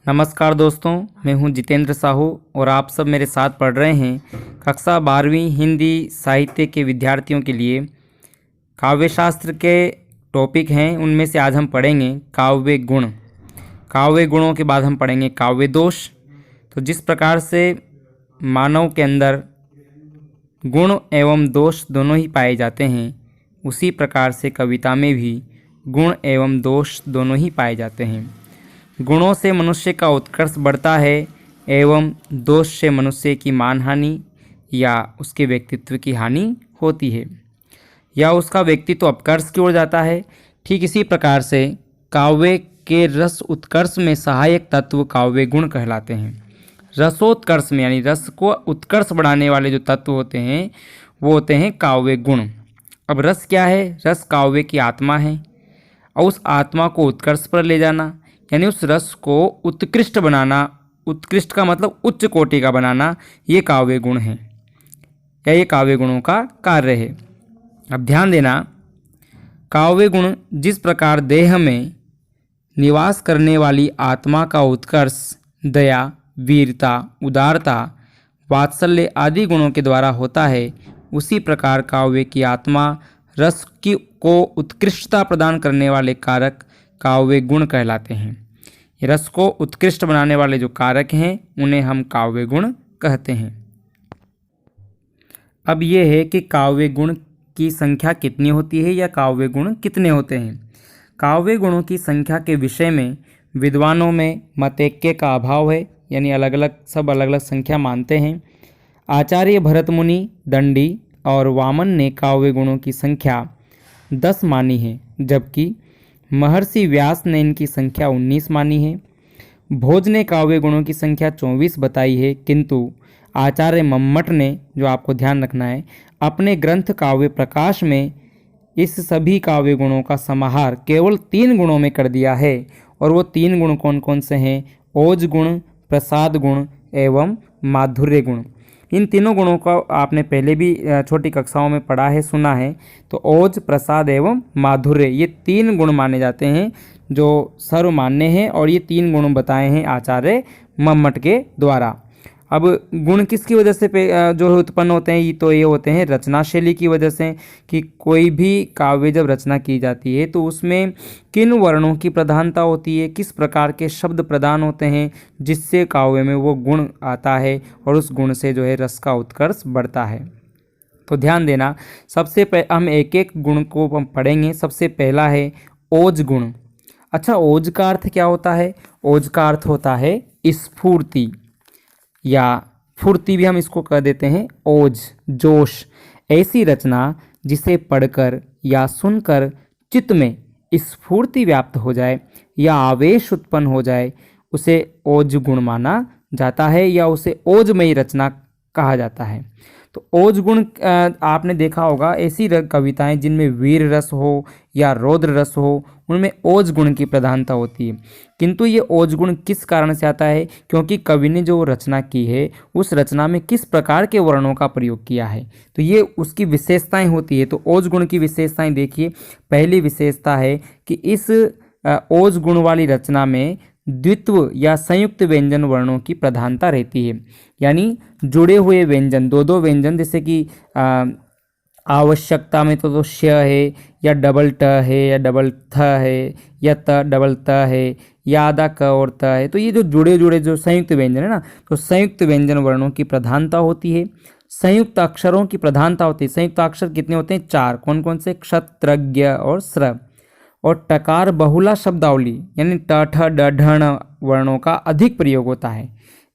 नमस्कार दोस्तों, मैं हूं जितेंद्र साहू और आप सब मेरे साथ पढ़ रहे हैं कक्षा 12वीं हिंदी साहित्य के विद्यार्थियों के लिए काव्य शास्त्र के टॉपिक हैं। उनमें से आज हम पढ़ेंगे काव्य गुण। काव्य गुणों के बाद हम पढ़ेंगे काव्य दोष। तो जिस प्रकार से मानव के अंदर गुण एवं दोष दोनों ही पाए जाते हैं, उसी प्रकार से कविता में भी गुण एवं दोष दोनों ही पाए जाते हैं। गुणों से मनुष्य का उत्कर्ष बढ़ता है एवं दोष से मनुष्य की मानहानि या उसके व्यक्तित्व की हानि होती है या उसका व्यक्तित्व अपकर्ष की ओर जाता है। ठीक इसी प्रकार से काव्य के रस उत्कर्ष में सहायक तत्व काव्य गुण कहलाते हैं। रसोत्कर्ष में यानी रस को उत्कर्ष बढ़ाने वाले जो तत्व होते हैं वो होते हैं काव्य गुण। अब रस क्या है? रस काव्य की आत्मा है और उस आत्मा को उत्कर्ष पर ले जाना यानी उस रस को उत्कृष्ट बनाना, उत्कृष्ट का मतलब उच्च कोटि का बनाना, ये काव्य गुण है या ये काव्य गुणों का कार्य है। अब ध्यान देना, काव्य गुण जिस प्रकार देह में निवास करने वाली आत्मा का उत्कर्ष दया, वीरता, उदारता, वात्सल्य आदि गुणों के द्वारा होता है, उसी प्रकार काव्य की आत्मा रस की को उत्कृष्टता प्रदान करने वाले कारक काव्य गुण कहलाते हैं। ये रस को उत्कृष्ट बनाने वाले जो कारक हैं उन्हें हम काव्य गुण कहते हैं। अब ये है कि काव्य गुण की संख्या कितनी होती है या काव्य गुण कितने होते हैं। काव्य गुणों की संख्या के विषय में विद्वानों में मतैक्य का अभाव है, यानी अलग अलग संख्या मानते हैं। आचार्य भरत मुनि, दंडी और वामन ने काव्य गुणों की संख्या 10 मानी है, जबकि महर्षि व्यास ने इनकी संख्या 19 मानी है। भोज ने काव्य गुणों की संख्या 24 बताई है, किंतु आचार्य मम्मट ने, जो आपको ध्यान रखना है, अपने ग्रंथ काव्य प्रकाश में इस सभी काव्य गुणों का समाहार केवल 3 गुणों में कर दिया है। और वो 3 गुण कौन कौन से हैं? ओज गुण, प्रसाद गुण एवं माधुर्य गुण। इन तीनों गुणों का आपने पहले भी छोटी कक्षाओं में पढ़ा है, सुना है। तो ओज, प्रसाद एवं माधुर्य, ये 3 गुण माने जाते हैं जो सर्वमान्य हैं और ये 3 गुण बताए हैं आचार्य मम्मट के द्वारा। अब गुण किसकी वजह से जो उत्पन्न होते हैं, तो ये होते हैं रचना शैली की वजह से, कि कोई भी काव्य जब रचना की जाती है तो उसमें किन वर्णों की प्रधानता होती है, किस प्रकार के शब्द प्रदान होते हैं, जिससे काव्य में वो गुण आता है और उस गुण से जो है रस का उत्कर्ष बढ़ता है। तो ध्यान देना, सबसे हम एक एक गुण को हम पढ़ेंगे। सबसे पहला है ओज गुण। अच्छा, ओज का अर्थ क्या होता है? ओज का अर्थ होता है स्फूर्ति या फुर्ती भी हम इसको कह देते हैं। ओज, जोश, ऐसी रचना जिसे पढ़कर या सुनकर चित्त में स्फूर्ति व्याप्त हो जाए या आवेश उत्पन्न हो जाए, उसे ओज गुण माना जाता है या उसे ओजमयी रचना कहा जाता है। तो ओज गुण आपने देखा होगा, ऐसी कविताएं जिनमें वीर रस हो या रौद्र रस हो, उनमें ओज गुण की प्रधानता होती है। किंतु ये ओज गुण किस कारण से आता है? क्योंकि कवि ने जो रचना की है उस रचना में किस प्रकार के वर्णों का प्रयोग किया है, तो ये उसकी विशेषताएं होती है। तो ओज गुण की विशेषताएं देखिए। पहली विशेषता है कि इस ओज गुण वाली रचना में द्वित्व या संयुक्त व्यंजन वर्णों की प्रधानता रहती है, यानी जुड़े हुए व्यंजन, दो व्यंजन, जैसे कि आवश्यकता में तो श है या डबल ट है या डबल थ है या त डबल त है या आधा क और त है। तो ये जो जुड़े जो संयुक्त व्यंजन है ना, तो संयुक्त व्यंजन वर्णों की प्रधानता होती है। संयुक्त अक्षरों की प्रधानता होती है। संयुक्त अक्षर कितने होते हैं? 4। कौन कौन से? क्षत्रज्ञ और स्र। और टकार बहुला शब्दावली यानी ट ठ ड ढ ण वर्णों का अधिक प्रयोग होता है।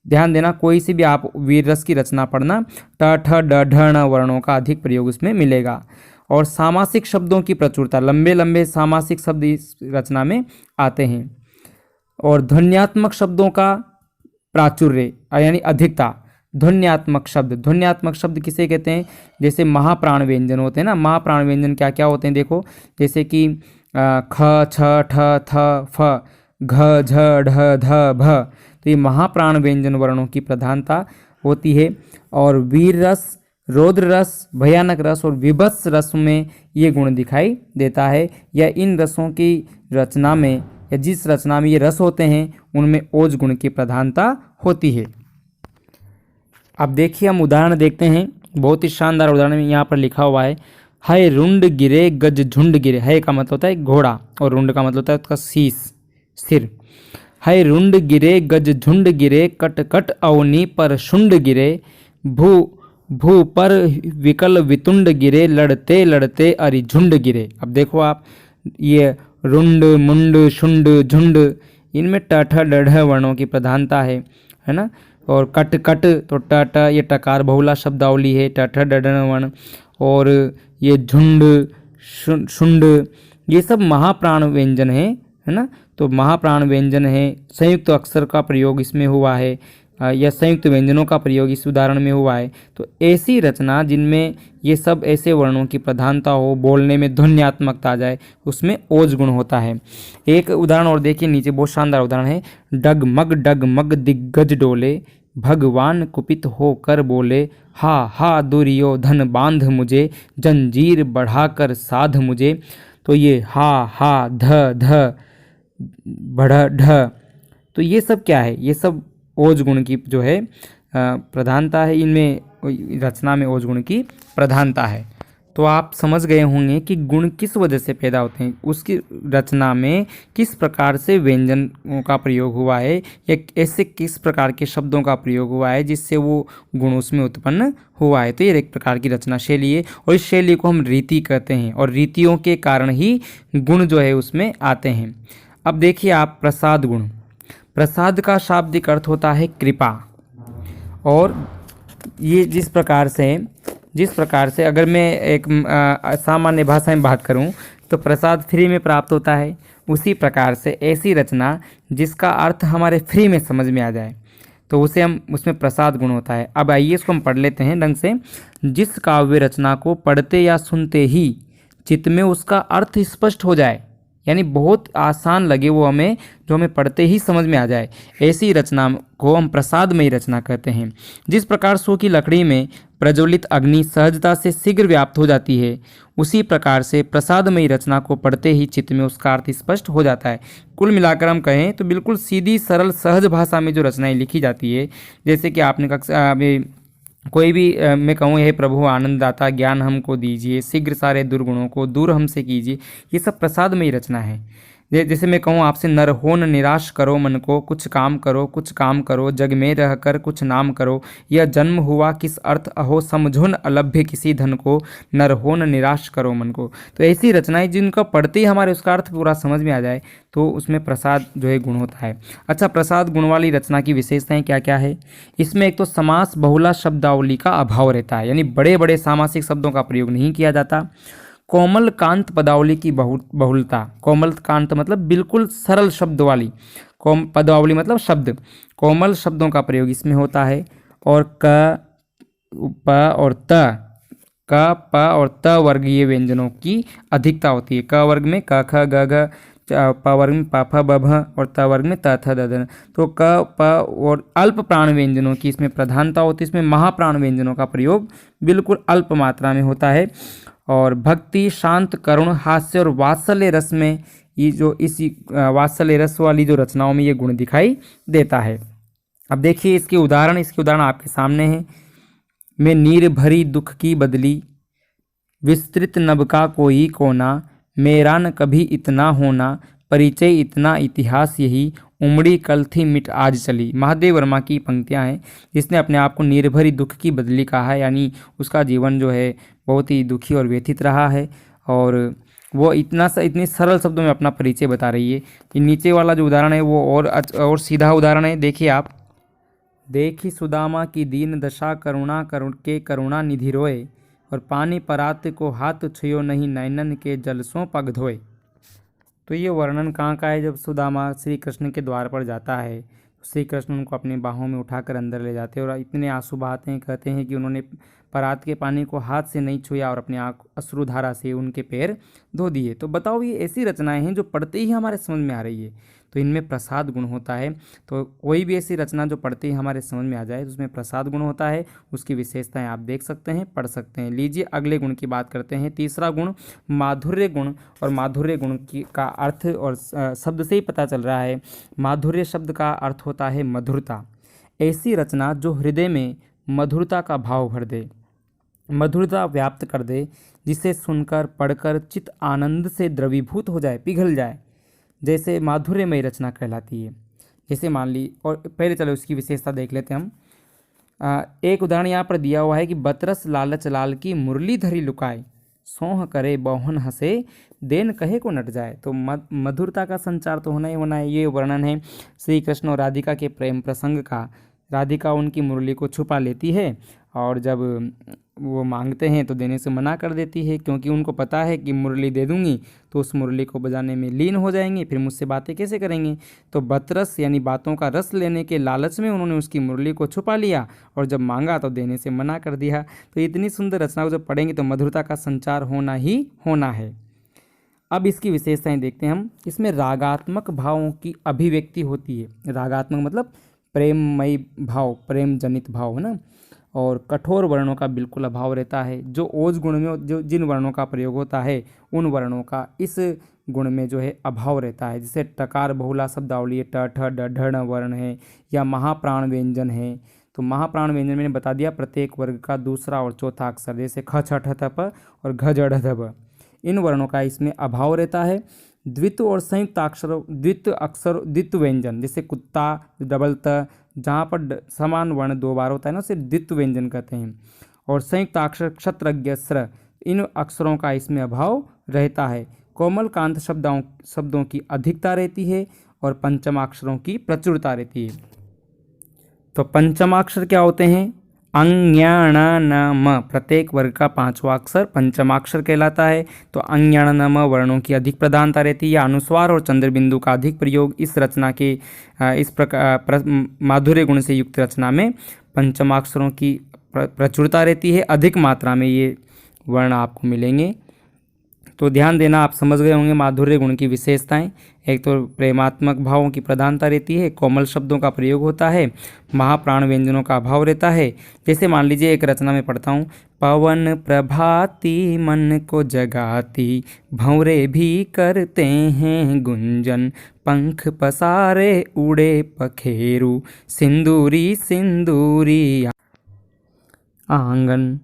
ध्यान देना, कोई सी भी आप वीर रस की रचना पढ़ना, ट ठ ड ढ ण वर्णों का अधिक प्रयोग उसमें मिलेगा। और सामासिक शब्दों की प्रचुरता, लंबे लंबे सामासिक शब्द इस रचना में आते हैं। और ध्वन्यात्मक शब्दों का प्राचुर्य यानी अधिकता। ध्वन्यात्मक शब्द किसे कहते हैं? जैसे महाप्राण व्यंजन होते हैं ना। महाप्राण व्यंजन क्या क्या होते हैं देखो, जैसे कि ख, छ, ठ, थ, फ, घ, झ, ढ, ध, भ। तो ये महाप्राण व्यंजन वर्णों की प्रधानता होती है। और वीर रस, रौद्र रस, भयानक रस और विभत्स रस में ये गुण दिखाई देता है, या इन रसों की रचना में या जिस रचना में ये रस होते हैं उनमें ओज गुण की प्रधानता होती है। अब देखिए हम उदाहरण देखते हैं, बहुत ही शानदार उदाहरण में यहाँ पर लिखा हुआ है, है रुंड गिरे गज झुंड गिरे। है का मतलब होता है घोड़ा और रुंड का मतलब होता है उसका शीश, सिर। है रुंड गिरे गज झुंड गिरे, कट कट अवनी पर शुंड गिरे, भू भू पर विकल वितुंड गिरे, लड़ते लड़ते अरि झुंड गिरे। अब देखो आप, ये रुंड मुंड शुंड झुंड, इनमें ट ठ ड ढ वर्णों की प्रधानता है ना। और कट कट तो ट ट ये टकार बहुला शब्दावली है, ट ठ ड ढ वर्ण। और ये झुंड शुंड ये सब महाप्राण व्यंजन है ना। तो महाप्राण व्यंजन है, संयुक्त अक्षर का प्रयोग इसमें हुआ है या संयुक्त व्यंजनों का प्रयोग इस उदाहरण में हुआ है। तो ऐसी रचना जिनमें ये सब ऐसे वर्णों की प्रधानता हो, बोलने में ध्वन्यात्मकता आ जाए, उसमें ओज गुण होता है। एक उदाहरण और देखिए नीचे, बहुत शानदार उदाहरण है, डगमग दिग्गज डोले, भगवान कुपित होकर बोले, हा दुर्योधन बांध मुझे, जंजीर बढ़ाकर साध मुझे। तो ये हा ध बढ़ ढ, तो ये सब क्या है, ये सब ओज गुण की जो है प्रधानता है, इनमें रचना में ओज गुण की प्रधानता है। तो आप समझ गए होंगे कि गुण किस वजह से पैदा होते हैं, उसकी रचना में किस प्रकार से व्यंजनों का प्रयोग हुआ है या ऐसे किस प्रकार के शब्दों का प्रयोग हुआ है जिससे वो गुण उसमें उत्पन्न हुआ है। तो ये एक प्रकार की रचना शैली है और इस शैली को हम रीति कहते हैं और रीतियों के कारण ही गुण जो है उसमें आते हैं। अब देखिए आप प्रसाद गुण। प्रसाद का शाब्दिक अर्थ होता है कृपा, और ये जिस प्रकार से अगर मैं एक सामान्य भाषा में बात करूं तो प्रसाद फ्री में प्राप्त होता है, उसी प्रकार से ऐसी रचना जिसका अर्थ हमारे फ्री में समझ में आ जाए तो उसमें प्रसाद गुण होता है। अब आइए इसको हम पढ़ लेते हैं ढंग से। जिस काव्य रचना को पढ़ते या सुनते ही चित्त में उसका अर्थ स्पष्ट हो जाए, यानी बहुत आसान लगे वो हमें, जो हमें पढ़ते ही समझ में आ जाए, ऐसी रचना को हम प्रसादमयी रचना कहते हैं। जिस प्रकार सो की लकड़ी में प्रज्वलित अग्नि सहजता से शीघ्र व्याप्त हो जाती है, उसी प्रकार से प्रसादमयी रचना को पढ़ते ही चित्त में उसका अर्थ स्पष्ट हो जाता है। कुल मिलाकर हम कहें तो बिल्कुल सीधी सरल सहज भाषा में जो रचनाएं लिखी जाती है, जैसे कि आपने अभी कोई भी मैं कहूँ, हे प्रभु आनंददाता ज्ञान हमको दीजिए, शीघ्र सारे दुर्गुणों को दूर हमसे कीजिए, ये सब प्रसादमयी रचना है। जैसे मैं कहूँ आपसे, नर हो न निराश करो मन को, कुछ काम करो जग में रहकर कुछ नाम करो, यह जन्म हुआ किस अर्थ अहो, समझो न अलभ्य किसी धन को, नर हो न निराश करो मन को। तो ऐसी रचनाएं जिनका पढ़ते ही हमारे उसका अर्थ पूरा समझ में आ जाए तो उसमें प्रसाद जो है गुण होता है। अच्छा, प्रसाद गुण वाली रचना की विशेषताएं क्या क्या है? इसमें एक तो समास बहुला शब्दावली का अभाव रहता है, यानी बड़े बड़े सामासिक शब्दों का प्रयोग नहीं किया जाता। कोमल कांत पदावली की बहुलता, कोमल कांत मतलब बिल्कुल सरल शब्द वाली, पदावली मतलब शब्द, कोमल शब्दों का प्रयोग इसमें होता है। और क प और त वर्गीय व्यंजनों की अधिकता होती है। क वर्ग में क ख ग घ, प वर्ग में प फ ब भ और त वर्ग में त थ द ध। तो क प और अल्प प्राण व्यंजनों की इसमें प्रधानता होती है। इसमें महाप्राण व्यंजनों का प्रयोग बिल्कुल अल्प मात्रा में होता है। और भक्ति, शांत, करुण, हास्य और वात्सल्य रस में ये जो इसी वात्सल्य रस वाली जो रचनाओं में ये गुण दिखाई देता है। अब देखिए इसके उदाहरण आपके सामने हैं। मैं नीर भरी दुख की बदली, विस्तृत नभ का कोई कोना, मेरा न कभी इतना होना, परिचय इतना इतिहास यही, उमड़ी कल थी मिट आज चली। महादेव वर्मा की पंक्तियां हैं, जिसने अपने आप को निर्भरी दुख की बदली कहा है, यानी उसका जीवन जो है बहुत ही दुखी और व्यथित रहा है और वो इतने सरल शब्दों में अपना परिचय बता रही है। ये नीचे वाला जो उदाहरण है वो और सीधा उदाहरण है। देखिए आप, देखी सुदामा की दीन दशा, करुणा निधि रोए, और पानी परात को हाथ छुयो नहीं, नैनन के जलसों पग धोए। तो ये वर्णन कहाँ का है? जब सुदामा श्री कृष्ण के द्वार पर जाता है, श्री कृष्ण उनको अपने बाहों में उठाकर अंदर ले जाते हैं और इतने आंसू बहाते हैं, कहते हैं कि उन्होंने परात के पानी को हाथ से नहीं छुआ और अपने आँख अश्रुधारा से उनके पैर धो दिए। तो बताओ, ये ऐसी रचनाएं हैं जो पढ़ते ही हमारे समझ में आ रही है। तो इनमें प्रसाद गुण होता है। तो कोई भी ऐसी रचना जो पढ़ते ही हमारे समझ में आ जाए तो उसमें प्रसाद गुण होता है। उसकी विशेषताएं आप देख सकते हैं, पढ़ सकते हैं। लीजिए अगले गुण की बात करते हैं। तीसरा गुण माधुर्य गुण। और माधुर्य गुण की का अर्थ और शब्द से ही पता चल रहा है। माधुर्य शब्द का अर्थ होता है मधुरता। ऐसी रचना जो हृदय में मधुरता का भाव भर दे, मधुरता व्याप्त कर दे, जिसे सुनकर पढ़कर चित्त आनंद से द्रवीभूत हो जाए, पिघल जाए, जैसे माधुर्यमयी रचना कहलाती है। जैसे मान ली, और पहले चलो इसकी विशेषता देख लेते हैं हम। एक उदाहरण यहाँ पर दिया हुआ है कि बतरस लालच लाल की मुरली धरी लुकाए, सोह करे बहुन हंसे, देन कहे को नट जाए। तो मधुरता का संचार तो होना ही होना है। ये वर्णन है श्री कृष्ण और राधिका के प्रेम प्रसंग का। राधिका उनकी मुरली को छुपा लेती है और जब वो मांगते हैं तो देने से मना कर देती है, क्योंकि उनको पता है कि मुरली दे दूंगी तो उस मुरली को बजाने में लीन हो जाएंगे, फिर मुझसे बातें कैसे करेंगे। तो बतरस यानी बातों का रस लेने के लालच में उन्होंने उसकी मुरली को छुपा लिया और जब मांगा तो देने से मना कर दिया। तो इतनी सुंदर रचना को जब पढ़ेंगे तो मधुरता का संचार होना ही होना है। अब इसकी विशेषताएं देखते हैं हम। इसमें रागात्मक भावों की अभिव्यक्ति होती है। रागात्मक मतलब प्रेममयी भाव, प्रेम जनित भाव है ना। और कठोर वर्णों का बिल्कुल अभाव रहता है। जो ओज गुण में जो जिन वर्णों का प्रयोग होता है उन वर्णों का इस गुण में जो है अभाव रहता है। जैसे टकार बहुला शब्दावली, ट ठ ड ढ ण वर्ण है या महाप्राण व्यंजन है। तो महाप्राण व्यंजन मैंने बता दिया, प्रत्येक वर्ग का दूसरा और चौथा अक्षर, जैसे ख छ ठ थ प और घ ज ढ ध ब, इन वर्णों का इसमें अभाव रहता है। द्वित्व और संयुक्त अक्षर, द्वित्व व्यंजन, जैसे कुत्ता डबल त, जहाँ पर समान वर्ण दो बार होता है ना, उसे द्वित्व व्यंजन कहते हैं। और संयुक्त अक्षर क्षत्रज्ञ स्र, इन अक्षरों का इसमें अभाव रहता है। कोमल कांत शब्दों की अधिकता रहती है और पंचमाक्षरों की प्रचुरता रहती है। तो पंचमाक्षर क्या होते हैं? अंज्ञाणनम, प्रत्येक वर्ग का पांचवा अक्षर पंचमाक्षर कहलाता है। तो अंज्ञाणनम वर्णों की अधिक प्रधानता रहती है। अनुस्वार और चंद्रबिंदु का अधिक प्रयोग इस रचना के इस प्रकार माधुर्य गुण से युक्त रचना में पंचमाक्षरों की प्रचुरता रहती है। अधिक मात्रा में ये वर्ण आपको मिलेंगे। तो ध्यान देना, आप समझ गए होंगे माधुर्य गुण की विशेषताएं। एक तो प्रेमात्मक भावों की प्रधानता रहती है, कोमल शब्दों का प्रयोग होता है, महाप्राण व्यंजनों का अभाव रहता है। जैसे मान लीजिए एक रचना में पढ़ता हूँ, पवन प्रभाती मन को जगाती, भंवरे भी करते हैं गुंजन, पंख पसारे उड़े पखेरु, सिंदूरी सिंदूरी आंगन।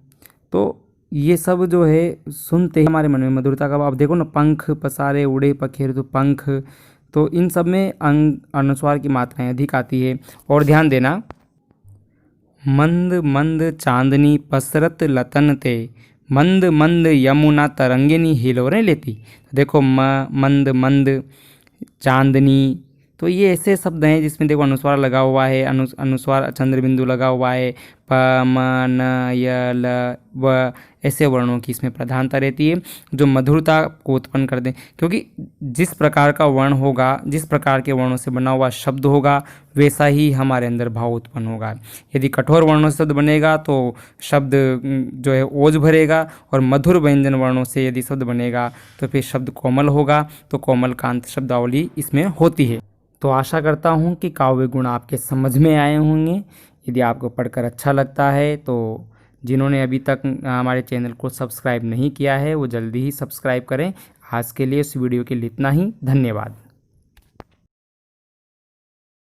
तो ये सब जो है सुनते ही हमारे मन में मधुरता का भाव। देखो ना, पंख पसारे उड़े पखेरु, तो पंख, तो इन सब में अनुस्वार की मात्राएं अधिक आती है। और ध्यान देना, मंद मंद चांदनी पसरत लतन ते, मंद मंद यमुना तरंगिनी हिलोरें लेती। देखो मंद मंद चांदनी, तो ये ऐसे शब्द हैं जिसमें देखो अनुस्वार लगा हुआ है, अनुस्वार चंद्रबिंदु लगा हुआ है, प म न य ल व, ऐसे वर्णों की इसमें प्रधानता रहती है जो मधुरता को उत्पन्न कर दें। क्योंकि जिस प्रकार का वर्ण होगा, जिस प्रकार के वर्णों से बना हुआ शब्द होगा, वैसा ही हमारे अंदर भाव उत्पन्न होगा। यदि कठोर वर्णों से शब्द बनेगा तो शब्द जो है ओज भरेगा, और मधुर व्यंजन वर्णों से यदि शब्द बनेगा तो फिर शब्द कोमल होगा। तो कोमल कांत शब्दावली इसमें होती है। तो आशा करता हूँ कि काव्य गुण आपके समझ में आए होंगे। यदि आपको पढ़कर अच्छा लगता है तो जिन्होंने अभी तक हमारे चैनल को सब्सक्राइब नहीं किया है वो जल्दी ही सब्सक्राइब करें। आज के लिए इस वीडियो के लिए इतना ही। धन्यवाद।